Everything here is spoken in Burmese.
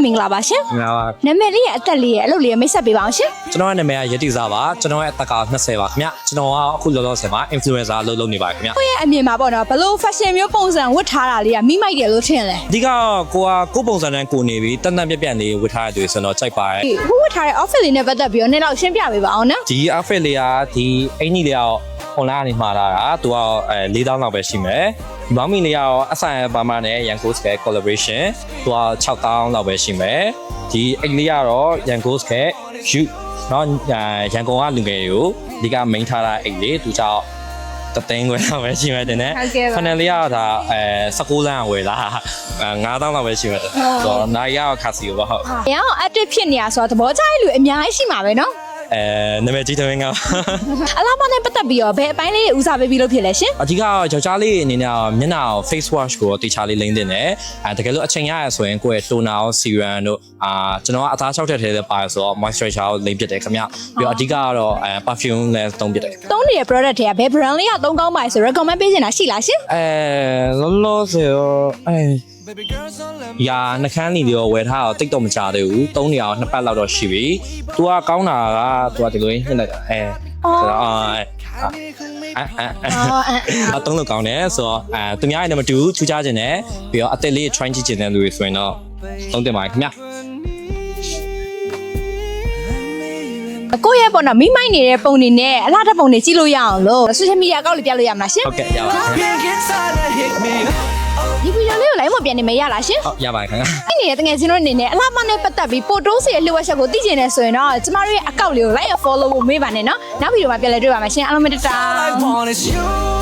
မင်္ဂလာပါရှင် ငါပါ နာမည်လေးရဲ့အသက်လေးရဲ့အလုပ်လေးရဲ့မိတ်ဆက်ပေးပါအောင်ရှင် ကျွန်တော်ရဲ့နာမည်ကရတိစားပါကျွန်တော်ရဲ့အသက်က20ပါခင်ဗျကျွန်တော်ကအခုလောလောဆယ်မှာ influencer အလုပ်လုပ်နေပါခင်ဗျ ကိုယ့်ရဲ့အမြင်မှာပေါ့နော်ဘလို့ fashion မျိုးပုံစံဝတ်ထားတာလေးကမိမိုက်တယ်လို့ထင်လဲ အဓိကကိုပုံစံနဲ့ကိုနေပြီးတန်တန်ပြက်ပြက်လေးဝတ်ထားရတဲ့ဆိုတော့ကြိုက်ပါတယ် ဟိုဝတ်ထားတဲ့ outfit လေးနဲ့ပတ်သက်ပြီးတော့နည်းတော့ရှင်းပြပေးပါအောင်နော် ဒီ outfit လေးကဒီအင်ကြီးလေးက online ကနေမှာလာတာသူက4000လောက်ပဲရှိမယ်ဒီဘောင်းမီလေးကအဆိုင်ပါမနဲ့ Yango Scale collaboration သူက6000လောက်ပဲရှိမယ်ဒီအိတ်လေးကတော့ Yango Scale you နော်ရန်ကုန်ကလူငယ်တွေကိုဒီက main ထားတာအိတ်လေးသူကြောင့်တသိန်းခွဲလောက်ပဲရှိမှတင်တယ်။ Panel လေးကဒါ16လမ်းဝယ်လာ9000လောက်ပဲရှိမှတယ်။ဆိုတော့နိုင်ရခါစီကိုပေါ့ဟုတ်။ ရအောင် active ဖြစ်နေရဆိုတော့သဘောကျတဲ့လူအများကြီးရှိမှာပဲနော် နာမည်ကြီးတဲ့ငါ အလားမနဲ့ပတ်သက်ပြီးတော့ဘယ်အပိုင်းလေးတွေဦးစားပေးပြီးလို့ဖြစ်လဲရှင် အဓိကယောက်ျားလေးအနေနဲ့မျက်နှာကို face wash ကိုတေချာလေးလိမ့်တင်တယ်တကယ်လို့အချိန်ရရဆိုရင်ကိုယ့်ရဲ့ toner ရော serum တို့ကျွန်တော်ကအသား6ထည့်ထဲလည်းပါတယ်ဆိုတော့ moisturizer ကိုလိမ့်ပစ်တယ်ခင်ဗျပြီးတော့အဓိကကတော့ perfume လည်းသုံးပစ်တယ် သုံးနေတဲ့ product တွေကဘယ် brand လေးကသုံးကောင်းပါလဲဆို recommend ပေးချင်တာရှိလားရှင် လောလောဆယ်ရောရာနှခမ်းလီတွေရောဝယ်ထားတော့တိတ်တော့မကြသေးဘူး3နေရာ2ပတ်လောက်တော့ရှိပြီ။ तू ကကောင်းတာက तू ကဒီလိုညှစ်လိုက်တာဆိုတော့သုံးလို့ကောင်းတယ်ဆိုတော့သူများရဲ့မတူချူချခြင်းနဲ့ပြီးတော့အသက်လေး try ကြည့်ခြင်းတဲ့လူတွေဆိုရင်တော့သုံးတင်ပါတယ်ခင်ဗျာ ကိုယ့်ရဲ့ပေါ့နော်မိမိုက်နေတဲ့ပုံတွေနဲ့အလားတပုံတွေကြည့်လို့ရအောင်လို့ social media အကောင့်လေးပြလို့ရမလားရှင် ဟုတ်ကဲ့ရပါခင်ဗျာ ဒီဗီဒီယိုလေးကို live မပြန်နေမရလားရှင် ဟုတ်ရပါတယ်ခင်ဗျာ အဲ့နေတဲ့တကယ်ချင်းတို့အနေနဲ့အလားမနဲ့ပတ်သက်ပြီးပိုတိုးစီရဲ့လှုပ်ဝက်ချက်ကိုသိချင်နေဆိုရင်တော့ကျမတို့ရဲ့အကောင့်လေးကို like and follow ဖို့မေးပါနဲ့နော်နောက်ဗီဒီယိုမှာပြန်လည်တွေ့ပါမယ်ရှင်အားလုံးပဲတတား